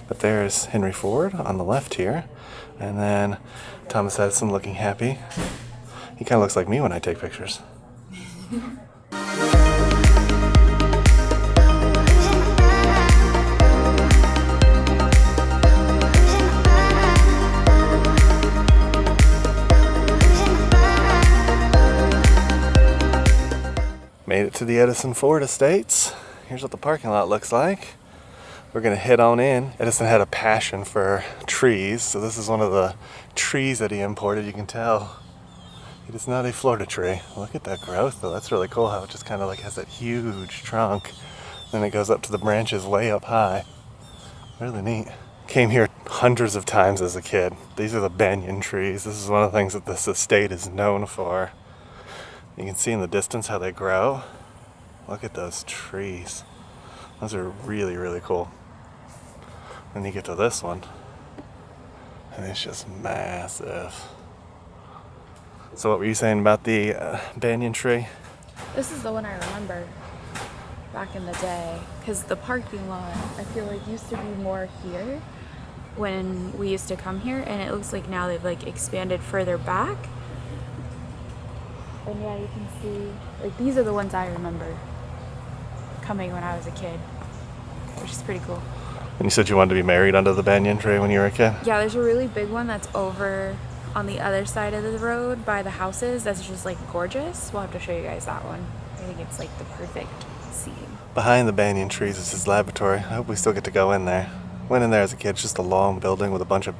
But there's Henry Ford on the left here. And then Thomas Edison looking happy. He kind of looks like me when I take pictures. Made it to the Edison Ford estates. Here's what the parking lot looks like. We're gonna head on in. Edison had a passion for trees, so this is one of the trees that he imported. You can tell it is not a Florida tree. Look at that growth though. That's really cool how it just kind of like has that huge trunk. Then it goes up to the branches way up high. Really neat. Came here hundreds of times as a kid. These are the banyan trees. This is one of the things that this estate is known for. You can see in the distance how they grow. Look at those trees. Those are really, really cool. Then you get to this one, and it's just massive. So what were you saying about the banyan tree? This is the one I remember back in the day, because the parking lot, I feel like used to be more here when we used to come here, and it looks like now they've like expanded further back. And yeah, you can see, like these are the ones I remember coming when I was a kid, which is pretty cool. And you said you wanted to be married under the banyan tree when you were a kid? Yeah, there's a really big one that's over on the other side of the road by the houses. That's just like gorgeous. We'll have to show you guys that one. I think it's like the perfect scene. Behind the banyan trees is his laboratory. I hope we still get to go in there. Went in there as a kid. It's just a long building with a bunch of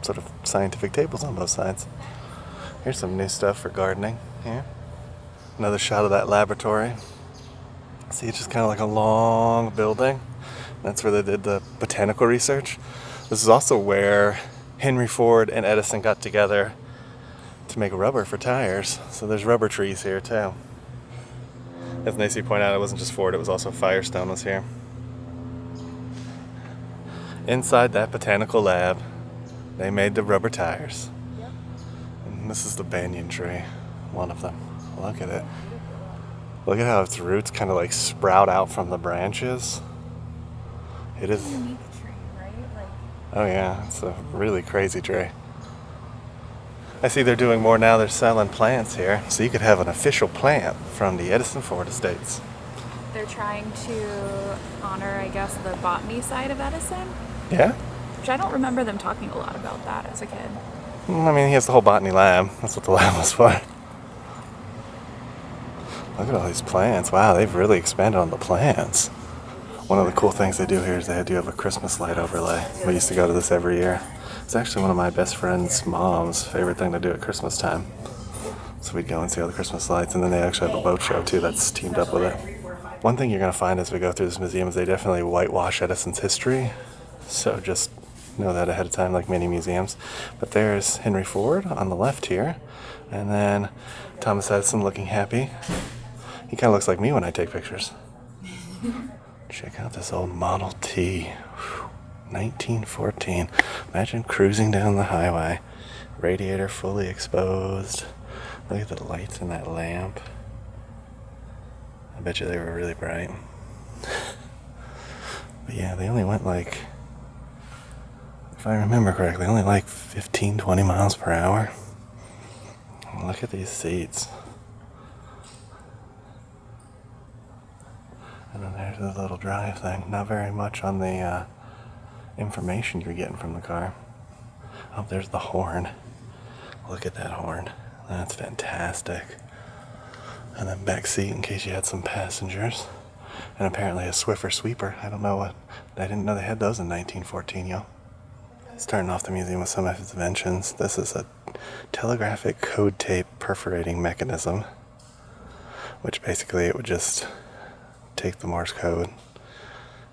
sort of scientific tables on both sides. Here's some new stuff for gardening here. Another shot of that laboratory. See, it's just kind of like a long building. That's where they did the botanical research. This is also where Henry Ford and Edison got together to make rubber for tires. So there's rubber trees here too. As Nacy pointed out, it wasn't just Ford, it was also Firestone was here. Inside that botanical lab, they made the rubber tires. Yep. And this is the banyan tree, one of them. Look at it. Look at how its roots kind of like sprout out from the branches. It is. It's a unique tree, right? Like, oh yeah, it's a really crazy tree. I see they're doing more now. They're selling plants here, so you could have an official plant from the Edison Ford estates. they're trying to honor, I guess, the botany side of Edison. Yeah? Which I don't remember them talking a lot about that as a kid. I mean, he has the whole botany lab. That's what the lab was for. Look at all these plants. Wow, they've really expanded on the plants. One of the cool things they do here is they do have a Christmas light overlay. We used to go to this every year. It's actually one of my best friend's mom's favorite thing to do at Christmas time. So we'd go and see all the Christmas lights, and then they actually have a boat show too that's teamed up with it. One thing you're going to find as we go through this museum is they definitely whitewash Edison's history. So just know that ahead of time, like many museums. But there's Henry Ford on the left here, and then Thomas Edison looking happy. He kind of looks like me when I take pictures. Check out this old Model T. 1914. Imagine cruising down the highway. Radiator fully exposed. Look at the lights in that lamp. I bet you they were really bright. But yeah, they only went like, if I remember correctly, only like 15, 20 miles per hour. Look at these seats. And then there's the little drive thing. Not very much on the information you're getting from the car. Oh, there's the horn. Look at that horn. That's fantastic. And then back seat in case you had some passengers. And apparently a Swiffer sweeper. I don't know what. I didn't know they had those in 1914, yo. Starting off the museum with some of its inventions. This is a telegraphic code tape perforating mechanism, which basically it would just take the Morse code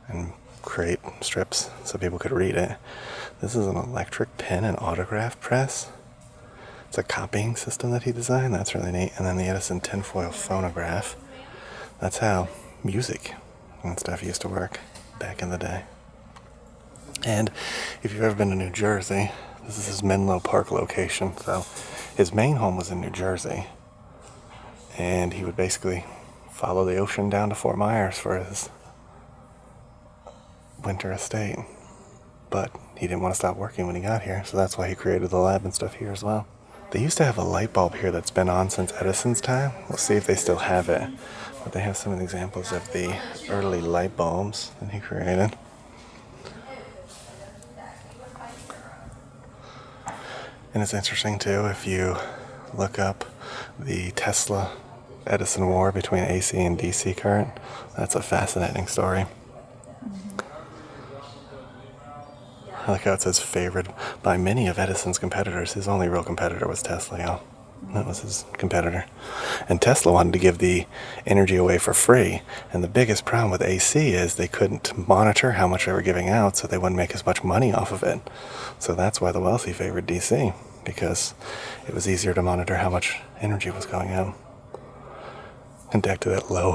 and create strips so people could read it. This is an electric pen and autograph press. It's a copying system that he designed. That's really neat. And then the Edison tinfoil phonograph. That's how music and stuff used to work back in the day. And if you've ever been to New Jersey, this is his Menlo Park location. So his main home was in New Jersey. And he would basically follow the ocean down to Fort Myers for his winter estate. but he didn't want to stop working when he got here, so that's why he created the lab and stuff here as well. They used to have a light bulb here that's been on since Edison's time. We'll see if they still have it. But they have some of the examples of the early light bulbs that he created. And it's interesting too, if you look up the Tesla Edison war between AC and DC current, that's a fascinating story. I like how it says favored by many of Edison's competitors. His only real competitor was Tesla, y'all. That was his competitor. And Tesla wanted to give the energy away for free. And the biggest problem with AC is they couldn't monitor how much they were giving out, so they wouldn't make as much money off of it. So that's why the wealthy favored DC, because it was easier to monitor how much energy was going out. And back to that low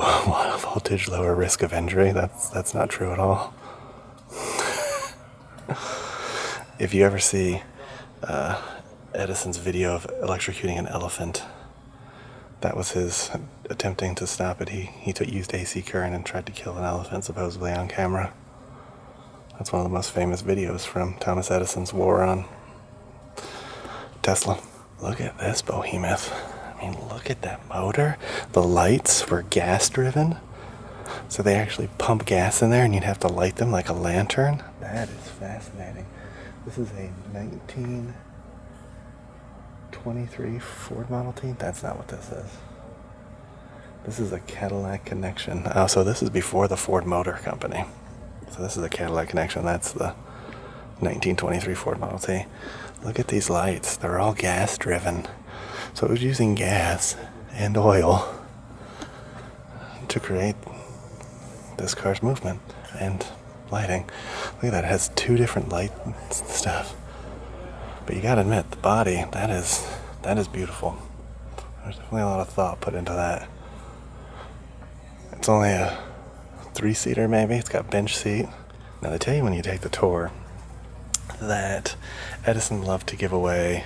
voltage, lower risk of injury, that's not true at all. If you ever see Edison's video of electrocuting an elephant, that was his attempting to stop it. He used AC current and tried to kill an elephant, supposedly on camera. That's one of the most famous videos from Thomas Edison's war on Tesla. Look at this behemoth. I mean, look at that motor. The lights were gas-driven. So they actually pump gas in there and you'd have to light them like a lantern. That is fascinating. This is a 1923 Ford Model T. That's not what this is. This is a Cadillac Connection. Oh, so this is before the Ford Motor Company. So this is a Cadillac Connection. That's the 1923 Ford Model T. Look at these lights. They're all gas-driven. So it was using gas and oil to create this car's movement and lighting. Look at that, it has two different light stuff. But you gotta admit, the body, that is beautiful. There's definitely a lot of thought put into that. It's only a 3-seater maybe, it's got bench seat. Now they tell you when you take the tour that Edison loved to give away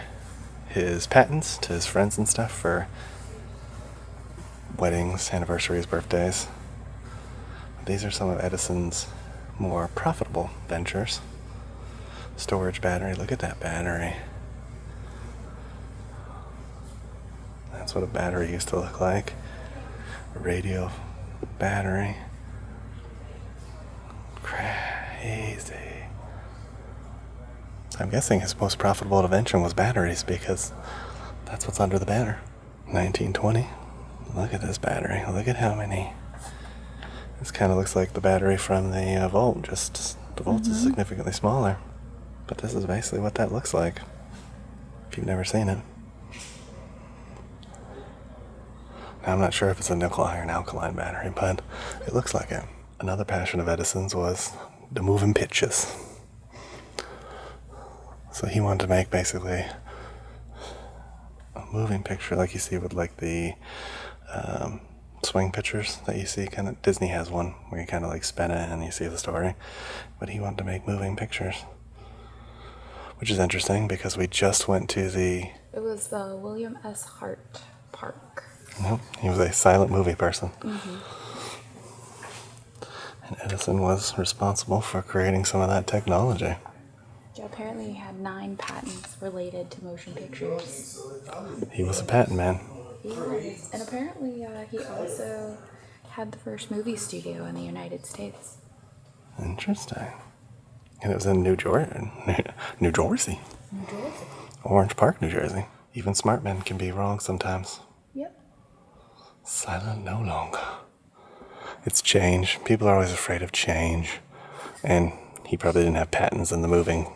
his patents to his friends and stuff for weddings, anniversaries, birthdays. These are some of Edison's more profitable ventures. Storage battery, look at that battery. That's what a battery used to look like. A radio battery. Crazy. I'm guessing his most profitable invention was batteries because that's what's under the banner. 1920. Look at this battery. Look at how many. This kind of looks like the battery from the Volt, just the Volt is significantly smaller. But this is basically what that looks like, if you've never seen it. Now, I'm not sure if it's a nickel iron alkaline battery, but it looks like it. Another passion of Edison's was the moving pictures. So he wanted to make basically a moving picture like you see with like the swing pictures that you see. Kind of Disney has one where you kind of like spin it and you see the story. But he wanted to make moving pictures, which is interesting because we just went to the... It was the William S. Hart Park. Nope, he was a silent movie person. And Edison was responsible for creating some of that technology. Joe apparently had 9 patents related to motion pictures. He was a patent man. He was. And apparently he also had the first movie studio in the United States. Interesting. And it was in New Jersey. New Jersey. Orange Park, New Jersey. Even smart men can be wrong sometimes. Yep. Silent no longer. It's change. People are always afraid of change. And he probably didn't have patents in the moving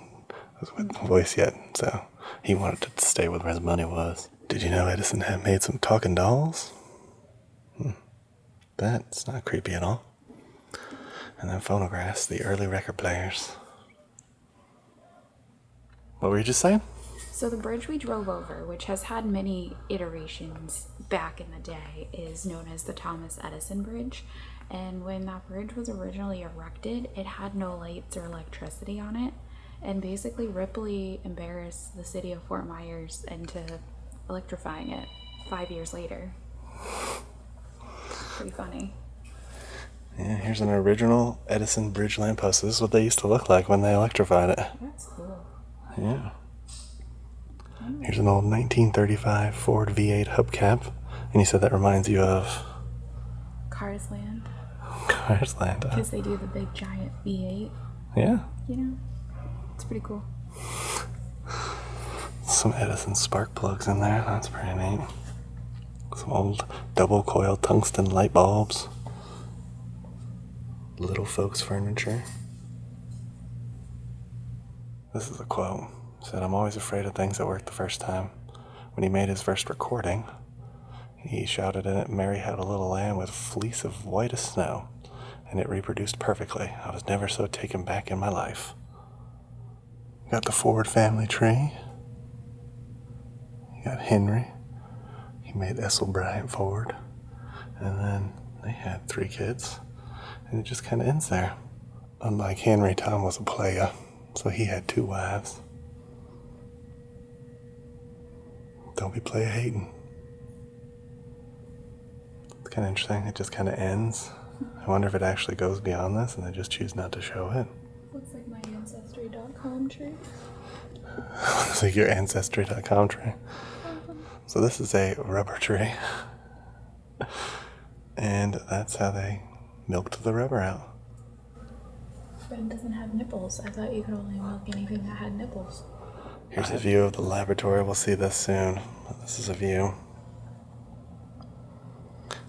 voice yet, so he wanted to stay where his money was. Did you know Edison had made some talking dolls? That's not creepy at all. And then phonographs, the early record players. What were you just saying? So the bridge we drove over, which has had many iterations back in the day, is known as the Thomas Edison Bridge. And when that bridge was originally erected, it had no lights or electricity on it. And basically Ripley embarrassed the city of Fort Myers into electrifying it 5 years later. Pretty funny. Yeah, here's an original Edison bridge lamppost. This is what they used to look like when they electrified it. That's cool. Yeah. Here's an old 1935 Ford V8 hubcap. And you said that reminds you of... Cars Land. Cars Land. Because they do the big giant V8. Yeah. You know? It's pretty cool. Some Edison spark plugs in there. That's pretty neat. Some old double coil tungsten light bulbs. Little folks furniture. This is a quote. He said, "I'm always afraid of things that work the first time." When he made his first recording, he shouted in it, "Mary had a little lamb with a fleece of white as snow, and it reproduced perfectly. I was never so taken back in my life." Got the Ford family tree. You got Henry. He made Ethel Bryant Ford. And then they had 3 kids. And it just kind of ends there. Unlike Henry, Tom was a player, so he had 2 wives. Don't be player hating. It's kind of interesting. It just kind of ends. I wonder if it actually goes beyond this and they just choose not to show it. Looks like my Ancestry.com tree. Looks like your Ancestry.com tree. So this is a rubber tree. And that's how they milked the rubber out. But it doesn't have nipples. I thought you could only milk anything that had nipples. Here's a view of the laboratory. We'll see this soon. This is a view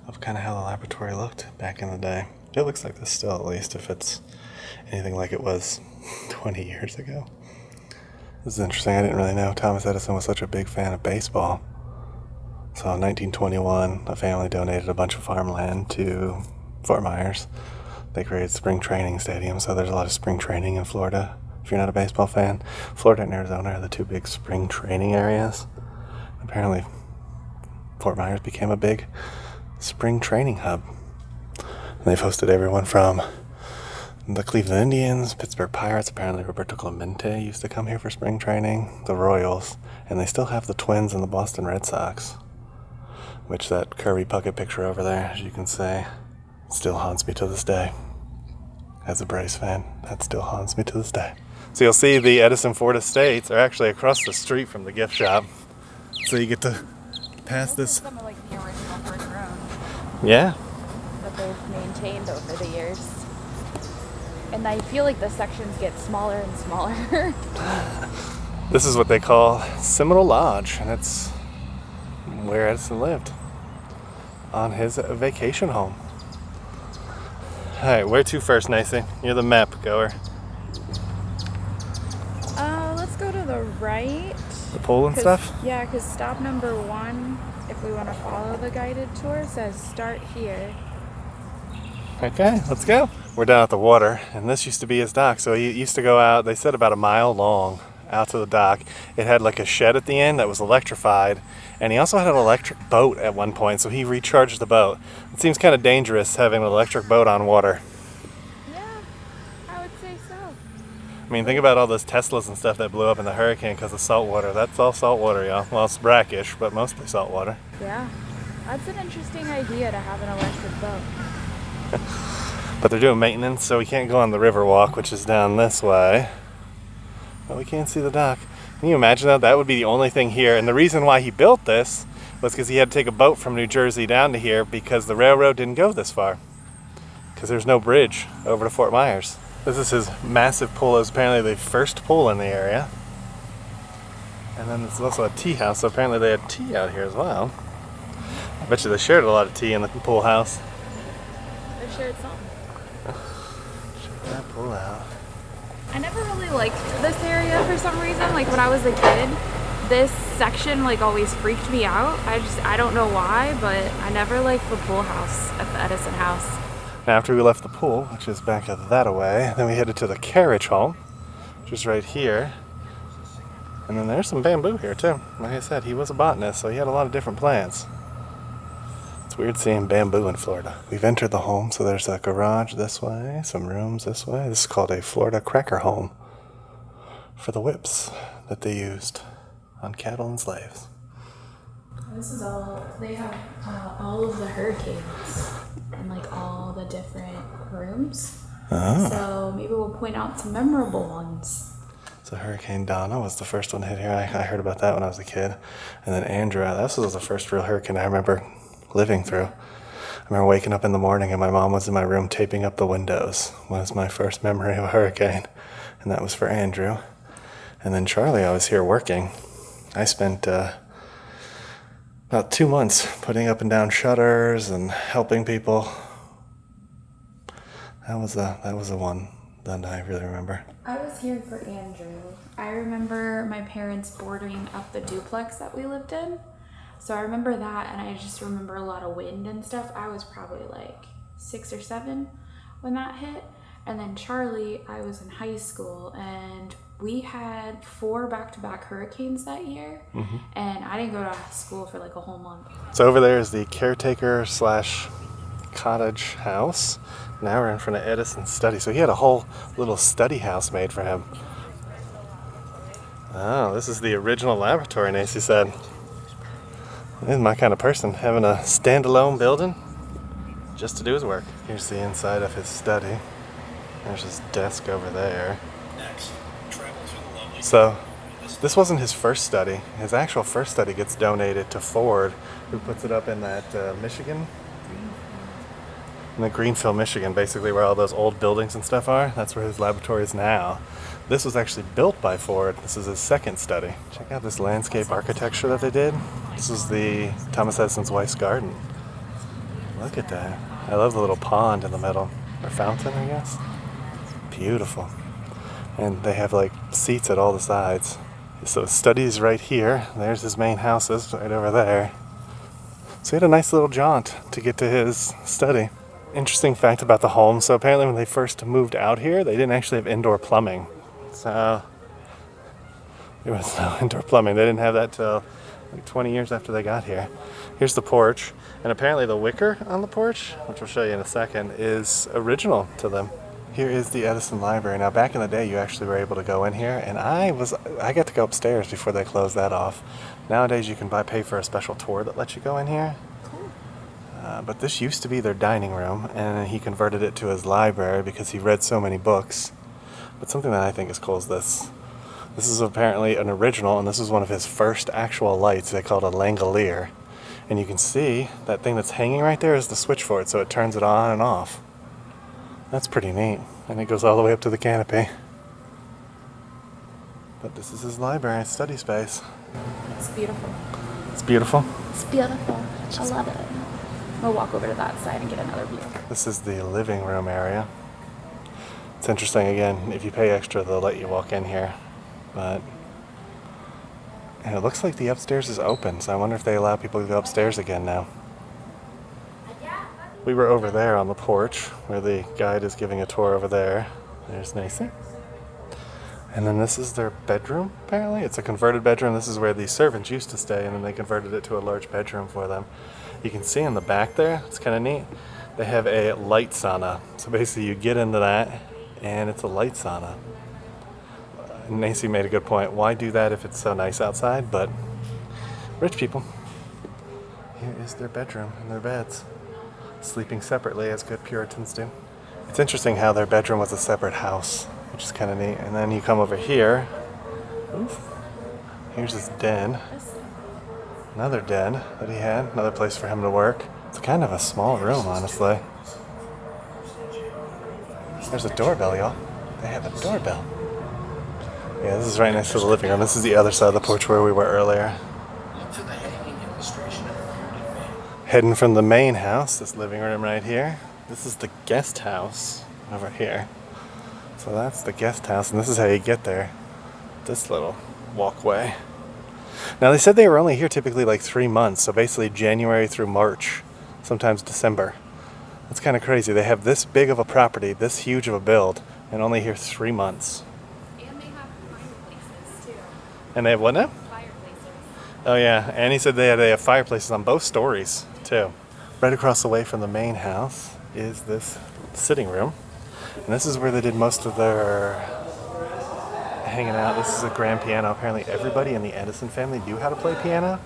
of kind of how the laboratory looked back in the day. It looks like this still, at least, if it's anything like it was 20 years ago. This is interesting. I didn't really know Thomas Edison was such a big fan of baseball. So in 1921, a family donated a bunch of farmland to Fort Myers. They created spring training stadiums, so there's a lot of spring training in Florida. If you're not a baseball fan, Florida and Arizona are the 2 big spring training areas. Apparently, Fort Myers became a big spring training hub. And they've hosted everyone from the Cleveland Indians, Pittsburgh Pirates. Apparently, Roberto Clemente used to come here for spring training, the Royals, and they still have the Twins and the Boston Red Sox, which that Kirby Puckett picture over there, as you can see, still haunts me to this day. As a Braves fan, that still haunts me to this day. So you'll see the Edison Ford estates are actually across the street from the gift shop. So you get to pass this. Some of like the original Ford Road Yeah. that they've maintained over the years. And I feel like the sections get smaller and smaller. This is what they call Seminole Lodge, and it's where Edison lived on his vacation home. Alright, where to first, Nacy? You're the map goer. Let's go to the right. The pool and stuff? Yeah, because stop number 1, if we want to follow the guided tour, says start here. Okay, let's go. We're down at the water, and this used to be his dock. So he used to go out, they said about a mile long, out to the dock. It had like a shed at the end that was electrified, and he also had an electric boat at one point, so he recharged the boat. It seems kind of dangerous having an electric boat on water. Yeah, I would say so. I mean, think about all those Teslas and stuff that blew up in the hurricane because of salt water. That's all salt water, y'all. Well, it's brackish, but mostly salt water. Yeah, that's an interesting idea to have an electric boat. But they're doing maintenance, so we can't go on the river walk, which is down this way. But we can't see the dock. Can you imagine that? That would be the only thing here. And the reason why he built this was because he had to take a boat from New Jersey down to here because the railroad didn't go this far. Because there's no bridge over to Fort Myers. This is his massive pool. It was apparently the first pool in the area. And then there's also a tea house, so apparently they had tea out here as well. I bet you they shared a lot of tea in the pool house. They shared something. Check that pool out. I never really liked this area for some reason. Like when I was a kid, this section like always freaked me out. I don't know why, but I never liked the pool house at the Edison house. Now after we left the pool, which is back that away, then we headed to the carriage home, which is right here. And then there's some bamboo here too. Like I said, he was a botanist, so he had a lot of different plants. It's weird seeing bamboo in Florida. We've entered the home, so there's a garage this way, some rooms this way. This is called a Florida cracker home for the whips that they used on cattle and slaves. This is all, they have all of the hurricanes in like all the different rooms. Oh. So maybe we'll point out some memorable ones. So Hurricane Donna was the first one to hit here. I heard about that when I was a kid. And then Andrew, this was the first real hurricane I remember living through. I remember waking up in the morning and my mom was in my room taping up the windows. Was my first memory of a hurricane. And that was for Andrew. And then Charlie, I was here working. I spent about 2 months putting up and down shutters and helping people. That was the one that I really remember. I was here for Andrew. I remember my parents boarding up the duplex that we lived in. So I remember that, and I just remember a lot of wind and stuff. I was probably like 6 or 7 when that hit. And then Charlie, I was in high school, and we had 4 back-to-back hurricanes that year. Mm-hmm. And I didn't go to school for like a whole month. So over there is the caretaker / cottage house. Now we're in front of Edison's study. So he had a whole little study house made for him. Oh, this is the original laboratory, Nancy said. This is my kind of person, having a standalone building just to do his work. Here's the inside of his study. There's his desk over there. So this wasn't his first study. His actual first study gets donated to Ford, who puts it up in that Michigan? In the Greenfield, Michigan, basically where all those old buildings and stuff are. That's where his laboratory is now. This was actually built by Ford. This is his second study. Check out this landscape architecture that they did. This is the Thomas Edison's wife's garden. Look at that. I love the little pond in the middle. Or fountain, I guess. Beautiful. And they have like seats at all the sides. So his study's right here. There's his main houses right over there. So he had a nice little jaunt to get to his study. Interesting fact about the home. So apparently when they first moved out here, they didn't actually have indoor plumbing. So there was no indoor plumbing. They didn't have that till like 20 years after they got here. Here's the porch. And apparently the wicker on the porch, which we'll show you in a second, is original to them. Here is the Edison Library. Now back in the day you actually were able to go in here, and I got to go upstairs before they closed that off. Nowadays you can pay for a special tour that lets you go in here. But this used to be their dining room, and he converted it to his library because he read so many books. But something that I think is cool is this. This is apparently an original, and this is one of his first actual lights. They call it a Langolier. And you can see that thing that's hanging right there is the switch for it, so it turns it on and off. That's pretty neat. And it goes all the way up to the canopy. But this is his library and study space. It's beautiful. It's beautiful? It's beautiful. I love it. We'll walk over to that side and get another view. This is the living room area. It's interesting, again, if you pay extra, they'll let you walk in here. But and it looks like the upstairs is open, so I wonder if they allow people to go upstairs again now. We were over there on the porch, where the guide is giving a tour over there. There's Nancy. And then this is their bedroom, apparently. It's a converted bedroom. This is where the servants used to stay, and then they converted it to a large bedroom for them. You can see in the back there, it's kind of neat, they have a light sauna. So basically you get into that, and it's a light sauna. Nancy made a good point. Why do that if it's so nice outside? But rich people. Here is their bedroom and their beds. Sleeping separately as good Puritans do. It's interesting how their bedroom was a separate house, which is kind of neat. And then you come over here. Oof. Here's his den. Another den that he had. Another place for him to work. It's kind of a small room, honestly. There's a doorbell, y'all. They have a doorbell. Yeah, this is right next to the living room. This is the other side of the porch where we were earlier. Heading from the main house, this living room right here. This is the guest house over here. So that's the guest house, and this is how you get there. This little walkway. Now they said they were only here typically like 3 months, so basically January through March, sometimes December. That's kind of crazy. They have this big of a property, this huge of a build, and only here 3 months. And they have fireplaces too. And they have what now? Fireplaces. Oh yeah, and he said they have fireplaces on both stories too. Right across the way from the main house is this sitting room. And this is where they did most of their hanging out. This is a grand piano. Apparently everybody in the Edison family knew how to play piano.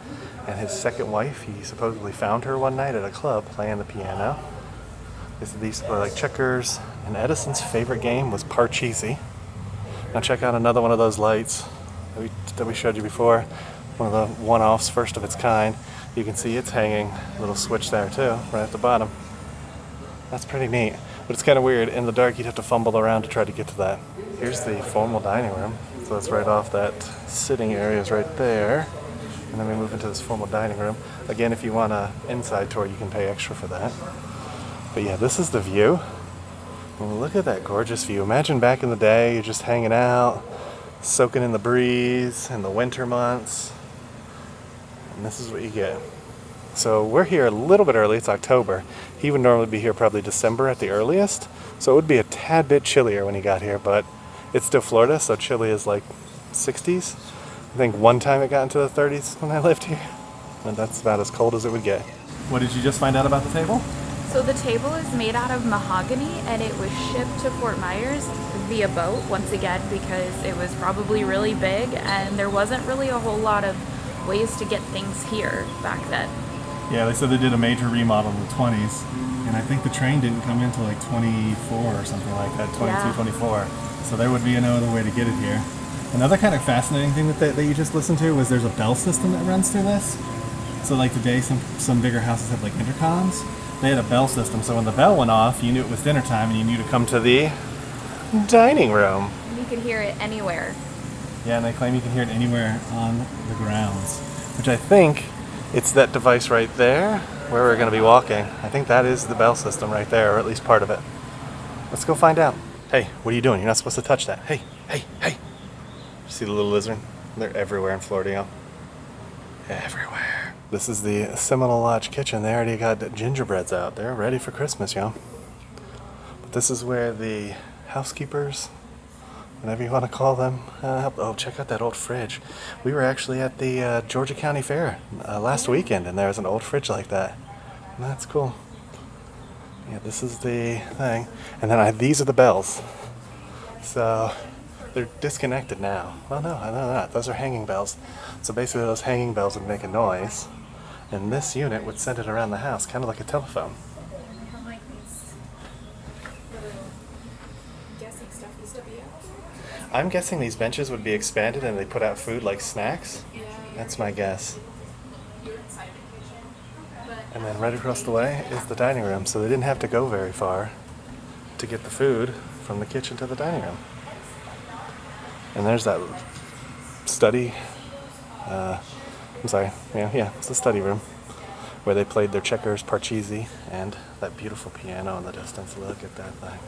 And his second wife, he supposedly found her one night at a club playing the piano. They used to play like checkers. And Edison's favorite game was Parcheesi. Now check out another one of those lights that we showed you before. One of the one-offs, first of its kind. You can see it's hanging. A little switch there too, right at the bottom. That's pretty neat. But it's kind of weird. In the dark, you'd have to fumble around to try to get to that. Here's the formal dining room. So that's right off that sitting area is right there. And then we move into this formal dining room. Again, if you want an inside tour, you can pay extra for that. But yeah, this is the view. And look at that gorgeous view. Imagine back in the day, you're just hanging out, soaking in the breeze in the winter months. And this is what you get. So we're here a little bit early. It's October. He would normally be here probably December at the earliest. So it would be a tad bit chillier when he got here, but it's still Florida, so chilly is like 60s. I think one time it got into the 30s when I lived here. And that's about as cold as it would get. What did you just find out about the table? So the table is made out of mahogany and it was shipped to Fort Myers via boat, once again, because it was probably really big and there wasn't really a whole lot of ways to get things here back then. Yeah, they said they did a major remodel in the 20s, and I think the train didn't come into like 24 or something like that, 22, Yeah. 24. So there would be no other way to get it here. Another kind of fascinating thing that you just listened to was there's a bell system that runs through this. So like today, some bigger houses have like intercoms. They had a bell system, so when the bell went off, you knew it was dinner time and you knew to come to the dining room. You could hear it anywhere. Yeah, and they claim you can hear it anywhere on the grounds. Which I think it's that device right there where we're going to be walking. I think that is the bell system right there, or at least part of it. Let's go find out. Hey, what are you doing? You're not supposed to touch that. Hey, hey, hey. See the little lizard? They're everywhere in Florida, y'all. Everywhere. This is the Seminole Lodge kitchen. They already got gingerbreads out. They're ready for Christmas, y'all. But this is where the housekeepers, whatever you want to call them, oh, check out that old fridge. We were actually at the Georgia County Fair last weekend, and there was an old fridge like that. And that's cool. Yeah, this is the thing. And then these are the bells. So they're disconnected now. Well, no, they're not. Those are hanging bells. So basically those hanging bells would make a noise, and this unit would send it around the house, kind of like a telephone. I'm guessing these benches would be expanded and they put out food like snacks. That's my guess. And then right across the way is the dining room, so they didn't have to go very far to get the food from the kitchen to the dining room. And there's that study. It's the study room where they played their checkers, Parcheesi, and that beautiful piano in the distance. Look at that thing.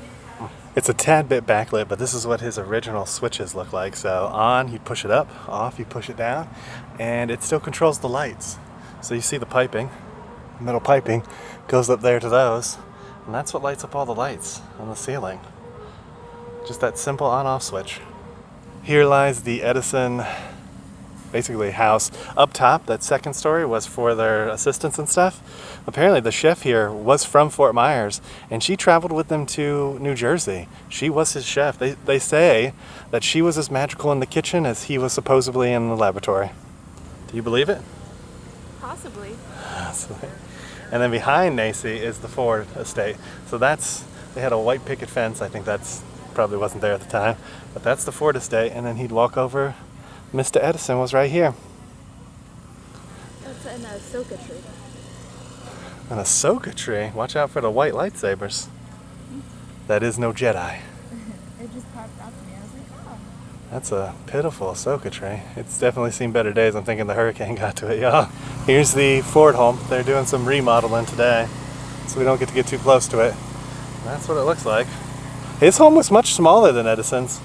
It's a tad bit backlit, but this is what his original switches look like. So on, you push it up, off, you push it down, and it still controls the lights. So you see the piping, metal piping, goes up there to those, and that's what lights up all the lights on the ceiling. Just that simple on-off switch. Here lies the Edison, basically house. Up top, that second story was for their assistants and stuff. Apparently the chef here was from Fort Myers, and she traveled with them to New Jersey. She was his chef. They say that she was as magical in the kitchen as he was supposedly in the laboratory. Do you believe it? Possibly. And then behind Nacy is the Ford estate. So they had a white picket fence. I think that's probably wasn't there at the time, but that's the Ford estate. And then he'd walk over. Mr. Edison was right here. That's an Ahsoka tree. An Ahsoka tree? Watch out for the white lightsabers. That is no Jedi. It just popped out to me. I was like, oh. That's a pitiful Ahsoka tree. It's definitely seen better days. I'm thinking the hurricane got to it, y'all. Here's the Ford home. They're doing some remodeling today, so we don't get too close to it. That's what it looks like. His home was much smaller than Edison's.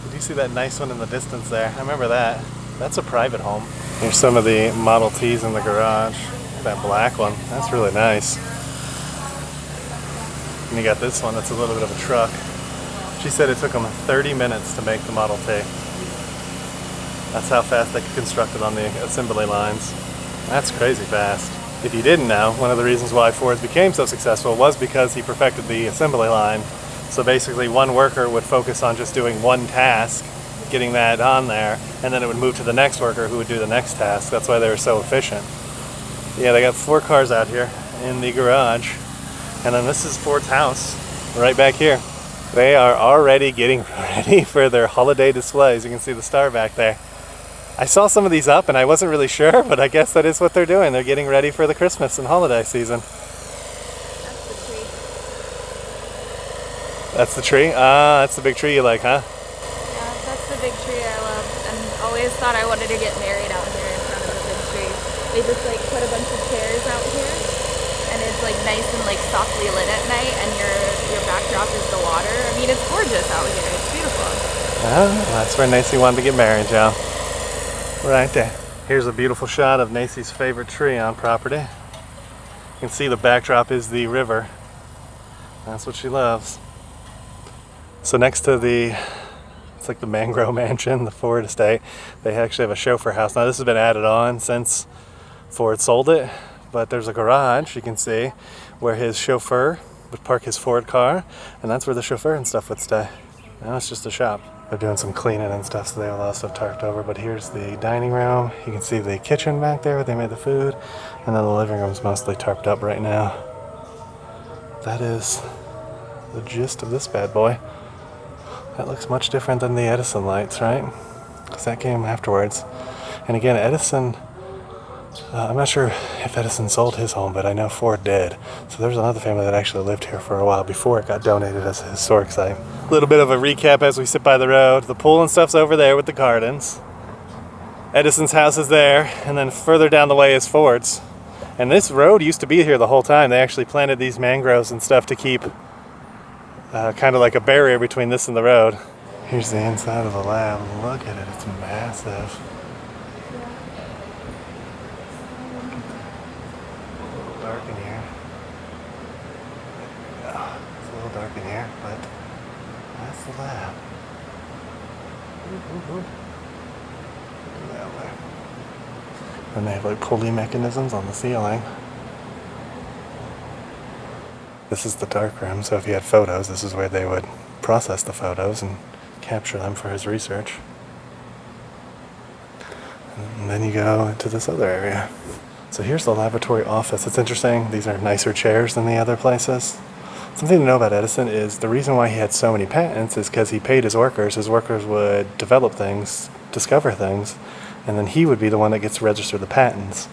Did you see that nice one in the distance there? I remember that. That's a private home. Here's some of the Model Ts in the garage. That black one. That's really nice. And you got this one that's a little bit of a truck. She said it took them 30 minutes to make the Model T. That's how fast they could construct it on the assembly lines. That's crazy fast. If you didn't know, one of the reasons why Ford became so successful was because he perfected the assembly line So basically one worker would focus on just doing one task, getting that on there, and then it would move to the next worker who would do the next task. That's why they were so efficient. Yeah, they got 4 cars out here in the garage. And then this is Ford's house right back here. They are already getting ready for their holiday displays. You can see the star back there. I saw some of these up and I wasn't really sure, but I guess that is what they're doing. They're getting ready for the Christmas and holiday season. That's the tree. That's the tree? Ah, that's the big tree you like, huh? Yeah, that's the big tree I love, and always thought I wanted to get married out here in front of the big tree. They just like put a bunch of chairs out here, and it's like nice and like softly lit at night, and your backdrop is the water. I mean, it's gorgeous out here. It's beautiful. Ah, that's where Nacy wanted to get married, Joe. Right there. Here's a beautiful shot of Nacy's favorite tree on property. You can see the backdrop is the river. That's what she loves. So next to it's like the Mangrove Mansion, the Ford estate, they actually have a chauffeur house. Now this has been added on since Ford sold it, but there's a garage, you can see, where his chauffeur would park his Ford car, and that's where the chauffeur and stuff would stay. Now it's just a shop. They're doing some cleaning and stuff, so they have a lot of stuff tarped over, but here's the dining room. You can see the kitchen back there where they made the food, and then the living room's mostly tarped up right now. That is the gist of this bad boy. That looks much different than the Edison lights, right? Because that came afterwards. And again, Edison, I'm not sure if Edison sold his home, but I know Ford did. So there's another family that actually lived here for a while before it got donated as a historic site. A little bit of a recap as we sit by the road. The pool and stuff's over there with the gardens. Edison's house is there, and then further down the way is Ford's. And this road used to be here the whole time. They actually planted these mangroves and stuff to keep kind of like a barrier between this and the road. Here's the inside of the lab. Look at it, it's massive. It's a little dark in here. Yeah, it's a little dark in here, but that's the lab. That way. And they have like pulley mechanisms on the ceiling. This is the dark room, so if he had photos, this is where they would process the photos and capture them for his research. And then you go into this other area. So here's the laboratory office. It's interesting, these are nicer chairs than the other places. Something to know about Edison is the reason why he had so many patents is because he paid his workers. His workers would develop things, discover things, and then he would be the one that gets to register the patents.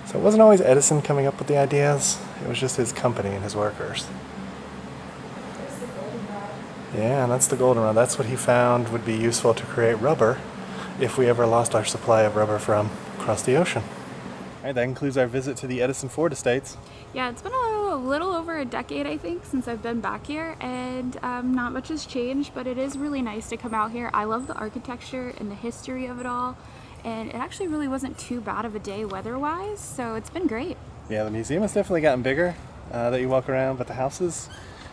So it wasn't always Edison coming up with the ideas, it was just his company and his workers. Yeah, and that's the goldenrod. That's what he found would be useful to create rubber if we ever lost our supply of rubber from across the ocean. All right, that concludes our visit to the Edison Ford estates. Yeah, it's been a little over a decade, I think, since I've been back here, and not much has changed, but it is really nice to come out here. I love the architecture and the history of it all. And it actually really wasn't too bad of a day weather-wise, so it's been great. Yeah, the museum has definitely gotten bigger that you walk around, but the house is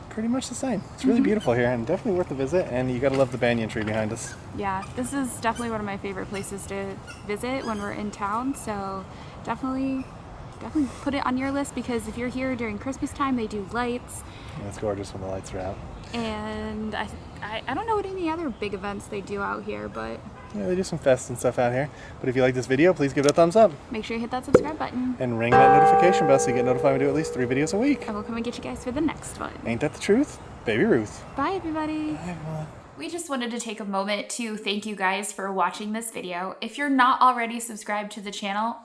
pretty much the same. It's really beautiful here and definitely worth a visit, and you gotta love the banyan tree behind us. Yeah, this is definitely one of my favorite places to visit when we're in town, so definitely put it on your list, because if you're here during Christmas time, they do lights. Yeah, it's gorgeous when the lights are out. And I don't know what any other big events they do out here, but yeah, they do some fests and stuff out here. But if you like this video, please give it a thumbs up. Make sure you hit that subscribe button. And ring that notification bell so you get notified when we do at least 3 videos a week. And we'll come and get you guys for the next one. Ain't that the truth? Baby Ruth. Bye, everybody. Bye, everyone. We just wanted to take a moment to thank you guys for watching this video. If you're not already subscribed to the channel,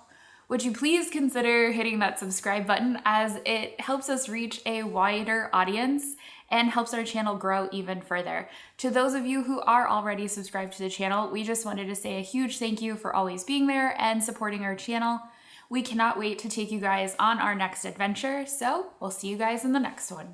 would you please consider hitting that subscribe button, as it helps us reach a wider audience and helps our channel grow even further. To those of you who are already subscribed to the channel, we just wanted to say a huge thank you for always being there and supporting our channel. We cannot wait to take you guys on our next adventure, so we'll see you guys in the next one.